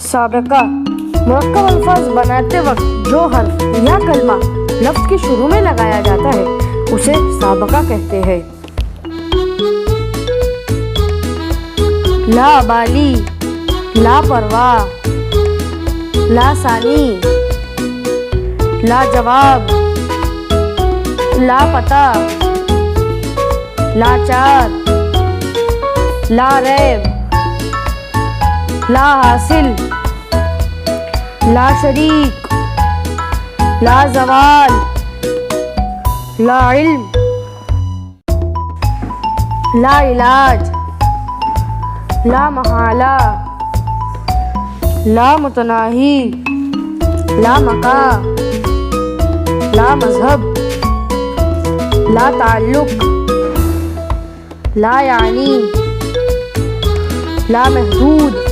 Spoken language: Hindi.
साबिका, मुरक्कब अल्फाज बनाते वक्त जो हर्फ या कलमा लफ्ज़ के शुरू में लगाया जाता है उसे साबिका कहते हैं। ला बाली, ला परवाह, ला सानी, ला जवाब, ला पता, ला चार, ला रैब, ला हासिल, ला शरीक, ला जवाल, ला इल्म, ला इलाज, ला महाला, ला मुतनाही, ला मका, ला मजहब, ला ताल्लुक, ला यानी, ला महदूद,